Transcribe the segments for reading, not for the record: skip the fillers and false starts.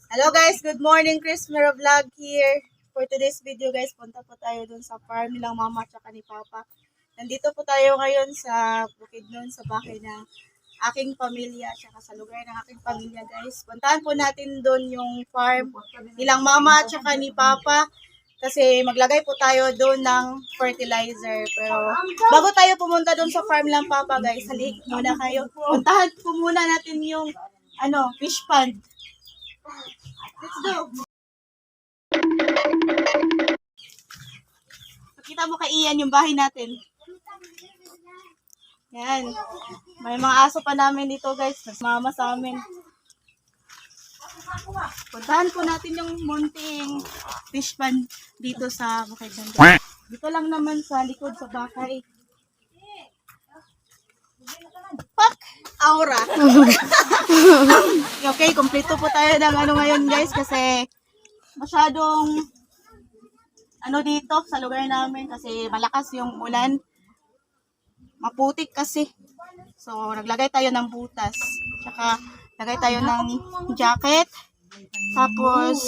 Hello guys, good morning. Chris Mero Vlog here. For today's video guys, punta po tayo dun sa farm nilang mama at ni papa. Nandito po tayo ngayon sa Bukidnon, sa bahay ng aking pamilya, at sa lugar ng aking pamilya guys. Puntahan po natin dun yung farm nilang mama at ni papa. Kasi maglagay po tayo doon ng fertilizer. Pero bago tayo pumunta doon sa farm lang papa guys, halik muna kayo. Puntahan po muna natin yung fish pond. Let's go! Pakita mo kay Ian yung bahay natin. Yan. May mga aso pa namin dito guys. Mama sa amin. Puntahan po natin yung munting fish pond dito sa Bukidnon. Dito lang naman sa likod sa bahay. Pak! Aura! Okay, kompleto po tayo ng ngayon guys kasi masyadong dito sa lugar namin kasi malakas yung ulan. Maputik kasi. So, naglagay tayo ng butas. Tsaka, lagay tayo ng jacket. Tapos,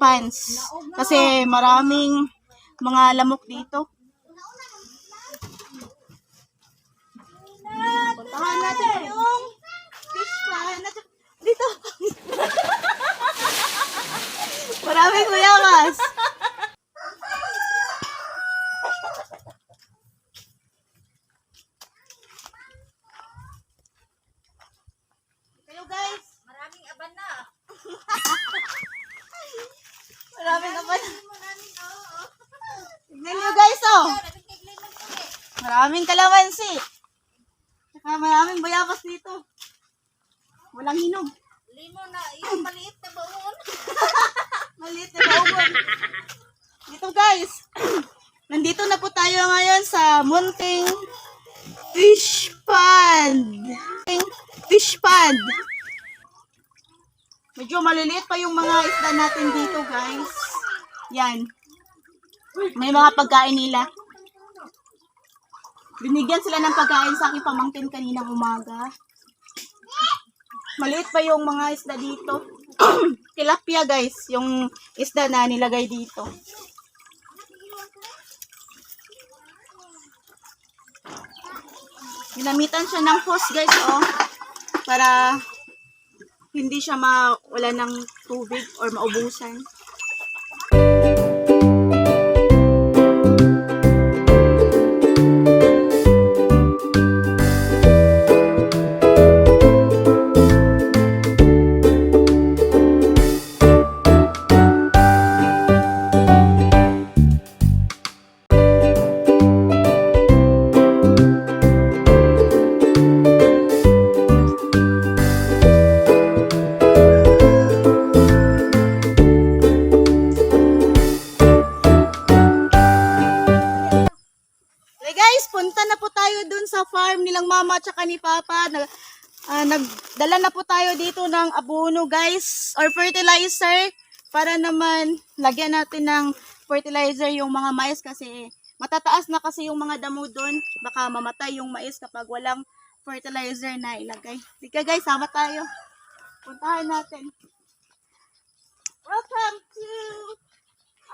pants. Kasi maraming mga lamok dito. Puntahan natin yung fish pond. Dito. Maraming kuyakas. Kayo guys. Maraming aban na. Maraming aban. Tignan nyo guys oh. Maraming kalamansi. Tsaka maraming bayabas dito. Walang hinog. Limon na, yung maliit na baon. Maliit na baon. Dito guys. Nandito na po tayo ngayon sa munting fish pond. Fish pond. Medyo maliliit pa yung mga isda natin dito guys. Yan. May mga pagkain nila. Binigyan sila ng pagkain sa aking pamangkin kaninang umaga. Maliit pa yung mga isda dito. Tilapia guys, yung isda na nilagay dito. Ginamitan siya ng hose guys, oh. Para hindi siya mawala ng tubig or maubusan. Punta na po tayo dun sa farm nilang mama at ni papa. Nagdala na po tayo dito ng abono guys or fertilizer para naman lagyan natin ng fertilizer yung mga mais kasi matataas na kasi yung mga damo dun. Baka mamatay yung mais kapag walang fertilizer na ilagay. Sige guys, sama tayo. Puntahan natin. Welcome to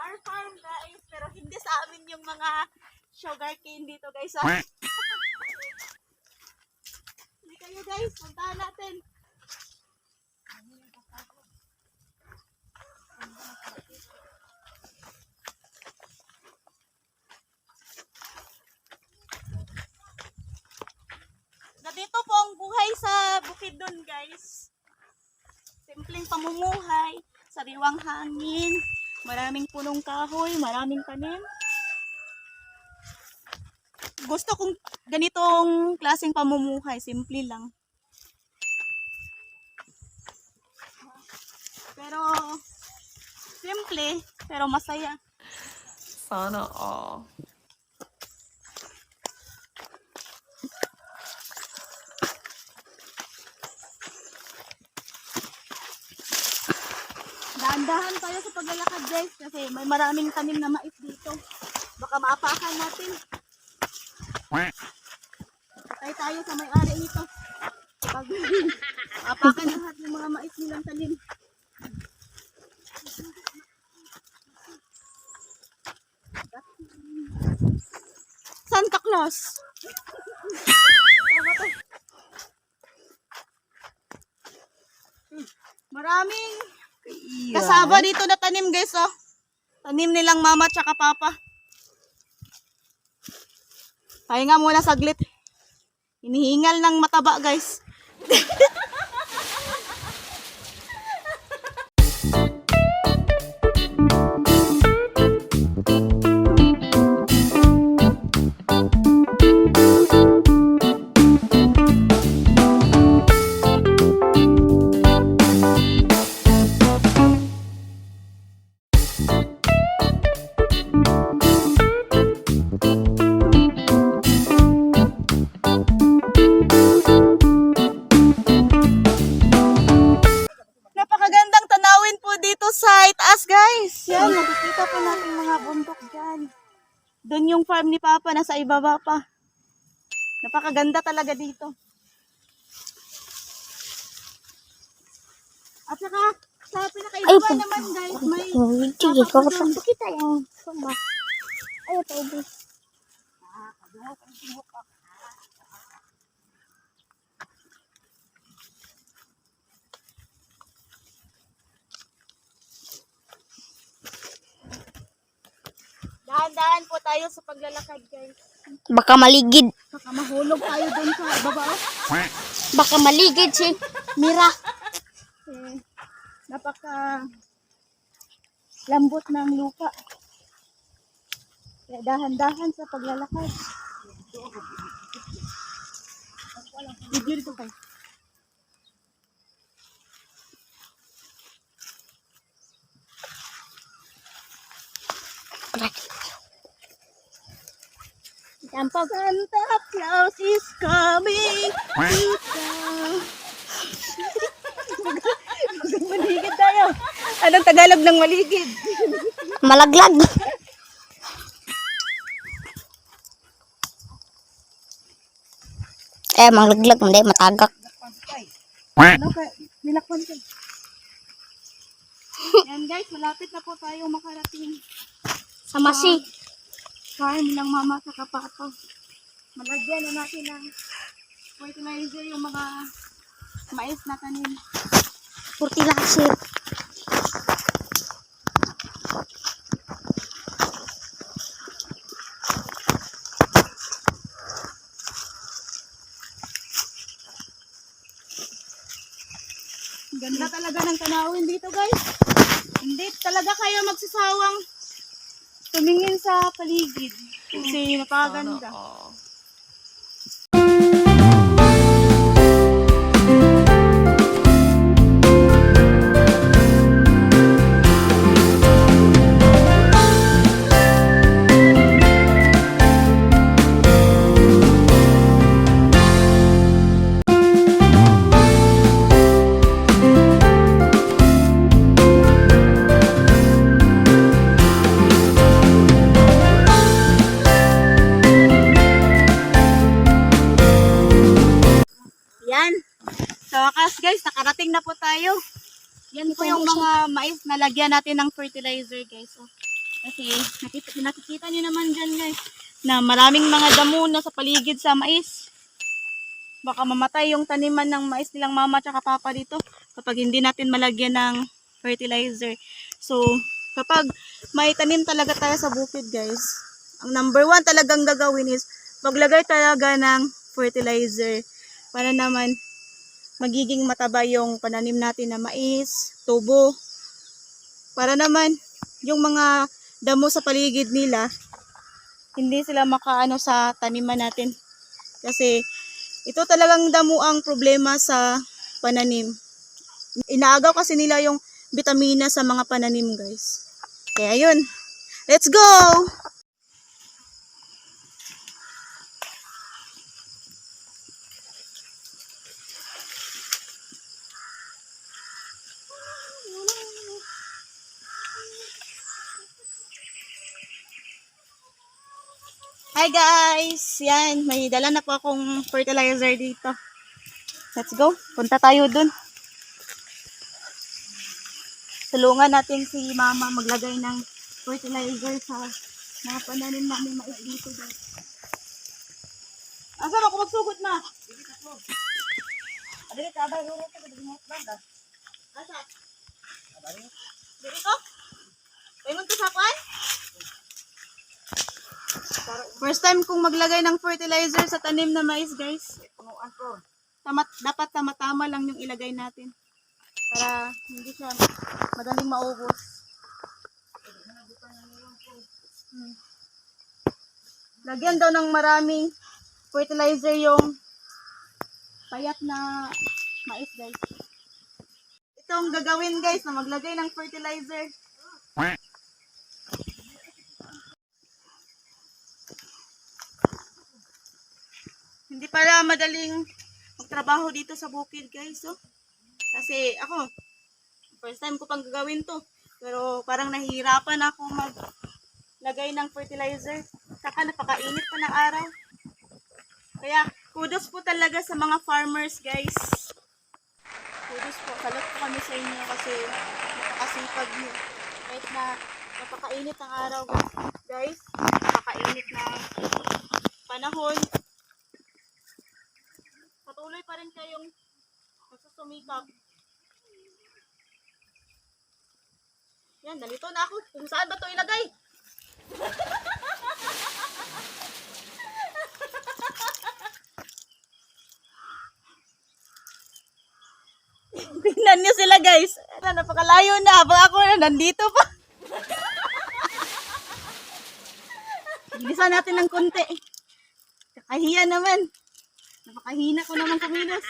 our farm guys. Pero hindi sa amin yung mga sugar cane dito guys. Hindi kayo guys, puntahan natin. Dito po ang buhay sa Bukidnon guys. Simpleng pamumuhay, sariwang hangin, maraming punong kahoy, maraming tanim. Gusto kong ganitong klaseng pamumuhay, simple lang. Pero, simple, pero masaya. Sana all. Dahan-dahan tayo sa paglalakad guys kasi may maraming tanim na mais dito. Baka maapakan natin. Patay tayo sa may-ari nito. Pag apakan lahat ng mga mais nilang tanim. Diyos. Maraming kasaba dito na tanim guys oh. Tanim nilang mama tsaka papa. Pahinga muna saglit. Hinihingal ng mataba guys. Napakagandang tanawin po dito sa itaas guys. Yan, makikita po natin mga bundok dyan. Doon yung farm ni Papa, nasa ibaba pa. Napakaganda talaga dito. At saka, sa pinakaibaba naman guys, may Sige, kung saan kita yung sumba. Ay, ito, ubus. dahan-dahan po tayo sa paglalakad guys. Baka maligid. Baka mahulog tayo doon sa baba. Baka maligid si Mira. Napaka lambot ng lupa. Kaya dahan-dahan sa paglalakad. Video dito kayo. Tampag. Santa Claus is coming. Maligid tayo. Anong Tagalog ng maligid? Malaglag. Malaglag. Hindi, matagak. Ano ka? Nilakpan ka. Yan guys, malapit na po tayo makarating Sa masi. farm ng mama sa kapapa. Malagyan na natin ng fertilizer yung mga mais na tanim. Fertilizer. Ganda talaga ng tanawin dito guys. Hindi talaga kayo magsasawang tumingin sa paligid. Kasi napakaganda. all. Yan. Sa wakas guys, nakarating na po tayo. Yan po yung mga mais na lagyan natin ng fertilizer guys. So, kasi nakikita nyo naman dyan guys, na maraming mga damo na sa paligid sa mais. Baka mamatay yung taniman ng mais nilang mama at papa dito kapag hindi natin malagyan ng fertilizer. So, kapag may tanim talaga tayo sa bukid guys, ang number one talagang gagawin is maglagay talaga ng fertilizer para naman magiging mataba yung pananim natin na mais, tubo. Para naman yung mga damo sa paligid nila, hindi sila makaano sa taniman natin. Kasi ito talagang damo ang problema sa pananim. Inaagaw kasi nila yung vitamina sa mga pananim guys. Kaya yun, let's go! Hi guys! Yan, may dala na po akong fertilizer dito. Let's go. Punta tayo dun. Tulungan natin si mama maglagay ng fertilizer sa mga pananim namin mais dito guys. Asa ba ko magsugod ma? Adili ka ba luro ka mo banda. Asa? Dito ko? Paingon ko sa kwan? First time kong maglagay ng fertilizer sa tanim na mais, guys. Punuan ko. Dapat tama-tama lang yung ilagay natin. Para hindi siya madaling maubos. Lagyan daw ng maraming fertilizer yung payat na mais, guys. Ito ang gagawin, guys, na maglagay ng fertilizer. Hindi pala madaling magtrabaho dito sa bukid, guys. Oh. Kasi ako, first time ko pang gagawin to. Pero parang nahihirapan ako maglagay ng fertilizer. Saka napakainit pa ng araw. Kaya kudos po talaga sa mga farmers, guys. Kudos po. Salot po kami sa inyo kasi napakasipag nyo. Kahit na napakainit ang araw, guys. Napakainit na panahon. Patuloy pa rin kayong nagsusumikap. Yan, nalito na ako. Kung saan ba ito ilagay? Tingnan niyo sila, guys. Napakalayo na. Habang ako na nandito pa. Bilisan natin ng konti. Kakahiya naman. Napakahina ko naman kumilos.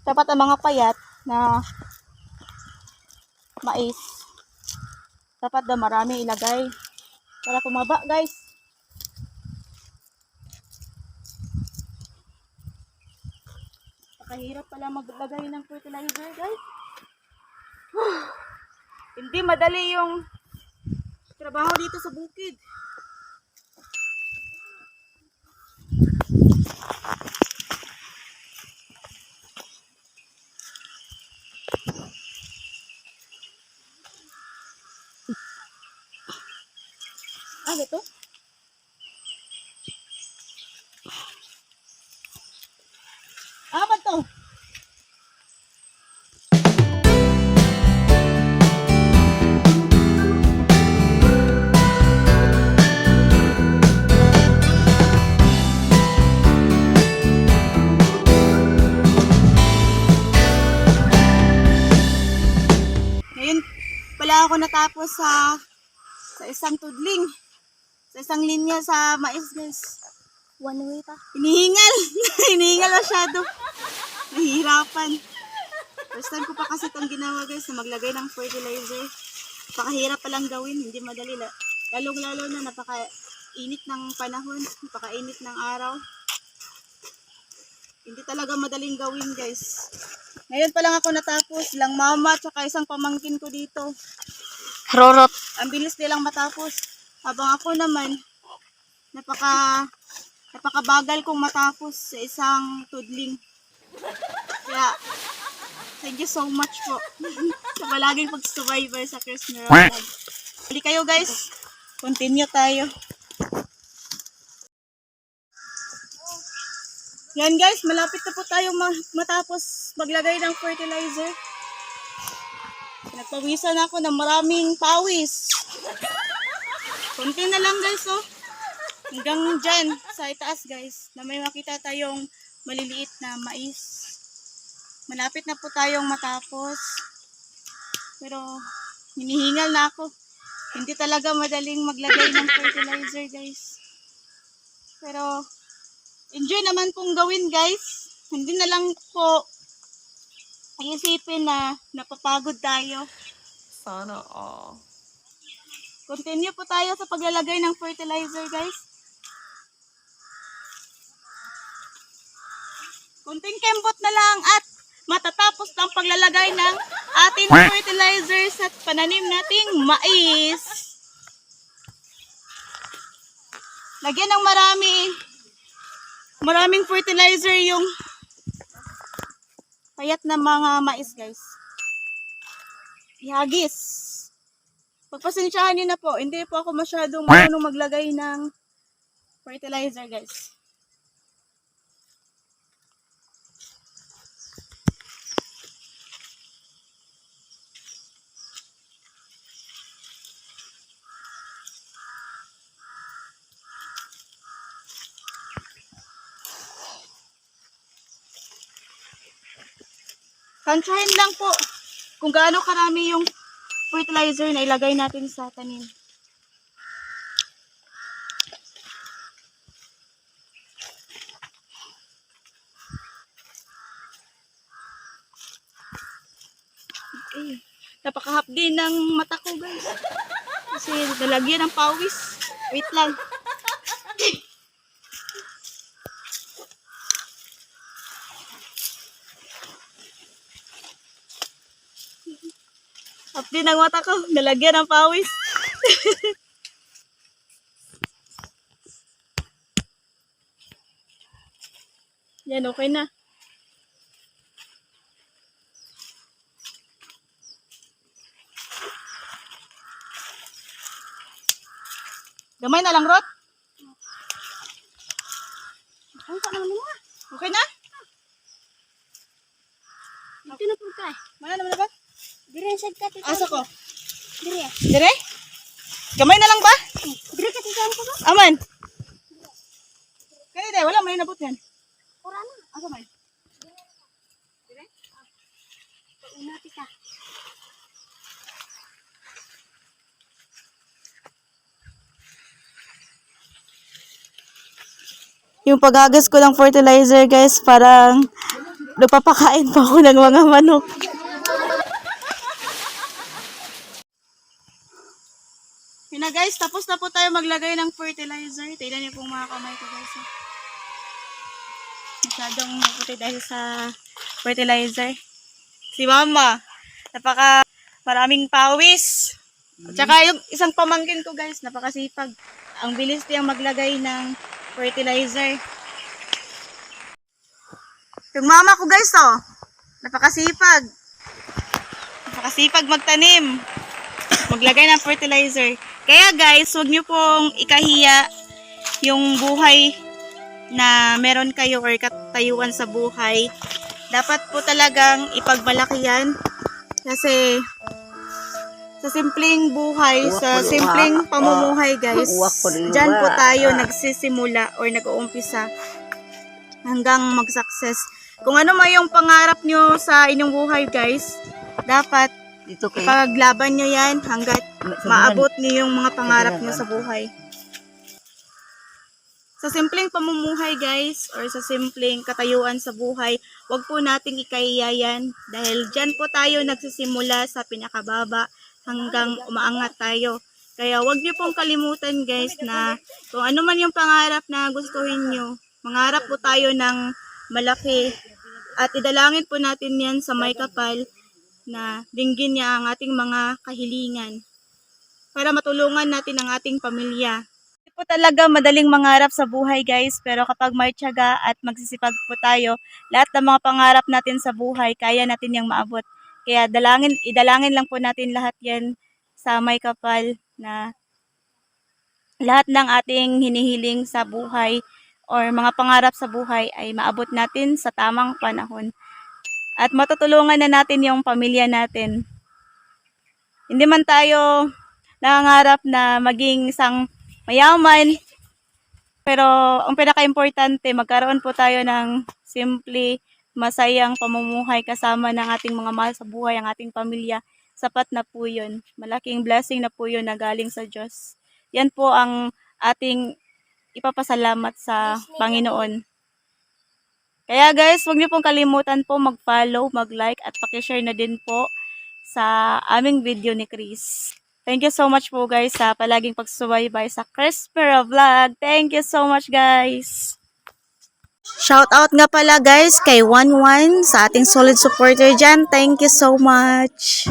Dapat ang mga payat na mais, dapat daw marami ilagay para tumaba, guys. Napakahirap pala maglagay ng fertilizer, guys. Hindi madali yung trabaho dito sa bukid. Ah, ito? Ah, ba to? Ngayon pala ako natapos sa isang tudling. Sa isang linya sa mais, guys. One way pa. Hinihingal. Hinihingal masyado. Nahihirapan. First time ko pa kasi itong ginawa, guys, na maglagay ng fertilizer. Napakahirap palang gawin. Hindi madali. Lalong-lalo na napakainit ng panahon. Napakainit ng araw. Hindi talaga madaling gawin, guys. Ngayon pa lang ako natapos. Lang mama at isang pamangkin ko dito. Rorot. Ang bilis nilang matapos. Habang ako naman, napakabagal kong matapos sa isang tudling. Kaya, thank you so much po sa palaging pagsubaybay sa Chris Mero Vlog. Hali kayo, guys. Continue tayo. Yan, guys. Malapit na po tayo matapos maglagay ng fertilizer. Nagpawisan ako ng maraming pawis. Kunti na lang, guys, oh. Hanggang dyan, sa itaas, guys, na may makita tayong maliliit na mais. Malapit na po tayong matapos. Pero, hinihingal na ako. Hindi talaga madaling maglagay ng fertilizer, guys. Pero, enjoy naman pong gawin, guys. Hindi na lang po isipin na napapagod tayo. Sana all. Continue po tayo sa paglalagay ng fertilizer, guys. Kunting kembot na lang at matatapos ang paglalagay ng ating fertilizer sa pananim nating mais. Lagyan ng maraming fertilizer yung payat na mga mais, guys. Ihagis. Pagpasensyahan niyo na po, hindi po ako masyadong marunong maglagay ng fertilizer, guys. Tansyahin lang po kung gaano karami yung fertilizer na ilagay natin sa tanim. Napakahapdi ng mata ko, guys. Kasi nalagyan ng pawis. Wait lang. Hapdi ng mata ko. Nalagyan ng pawis. Yan, okay na. Gamay na lang, Rot. Ang pa naman mo. Okay na? Ito na po ka. Mana naman na ba? Dire sa kati. Asa ko? Dire. Dire? Gamay na lang ba? Dire ka tiyan ko ba? Aman. Kaya de, wala may nabot yan. Ora na. Asa may? Una tika. Yung paghagas ko ng fertilizer, guys, parang nagpapakain pa ako ng mga manok. Yun na, guys, tapos na po tayo maglagay ng fertilizer. Tignan niyo pong mga kamay ko, guys. Masyadong maputi dahil sa fertilizer. Si Mama, napaka maraming pawis. At saka yung isang pamangkin ko, guys, napakasipag. Ang bilis niyang maglagay ng fertilizer. Yung mama ko, guys, oh, napakasipag. Napakasipag magtanim. Maglagay ng fertilizer. Kaya, guys, huwag niyo pong ikahiya yung buhay na meron kayo or katayuan sa buhay. Dapat po talagang ipagmalaki yan. Kasi sa simpleng buhay, sa simpleng pamumuhay, guys, dyan po tayo nagsisimula or nag-uumpisa hanggang mag-success. Kung ano man yung pangarap nyo sa inyong buhay, guys, dapat paglaban nyo yan hanggat maabot nyo yung mga pangarap nyo sa buhay. Sa simpleng pamumuhay, guys, or sa simpleng katayuan sa buhay, wag po nating ikahiya yan dahil dyan po tayo nagsisimula sa pinakababa hanggang umaangat tayo. Kaya wag niyo pong kalimutan, guys, na kung ano man yung pangarap na gustuhin nyo, mangarap po tayo ng malaki at idalangin po natin yan sa may kapal na dinggin niya ang ating mga kahilingan para matulungan natin ang ating pamilya. Hindi po talaga madaling mangarap sa buhay, guys, pero kapag may tiyaga at magsisipag po tayo, lahat ng mga pangarap natin sa buhay, kaya natin yung maabot. Kaya idalangin lang po natin lahat yan sa may kapal na lahat ng ating hinihiling sa buhay or mga pangarap sa buhay ay maabot natin sa tamang panahon. At matutulungan na natin yung pamilya natin. Hindi man tayo nangangarap na maging isang mayaman, pero ang pinaka-importante, magkaroon po tayo ng simple masayang pamumuhay kasama ng ating mga mahal sa buhay, ang ating pamilya. Sapat na po yun. Malaking blessing na po yun na galing sa Diyos. Yan po ang ating ipapasalamat sa Panginoon. Kaya, guys, huwag niyo pong kalimutan po mag-follow, mag-like, at pakishare na din po sa aming video ni Chris. Thank you so much po, guys, sa palaging pagsubaybay sa Chris Mera Vlog. Thank you so much, guys. Shout out nga pala, guys, kay 11 sa ating solid supporter dyan. Thank you so much.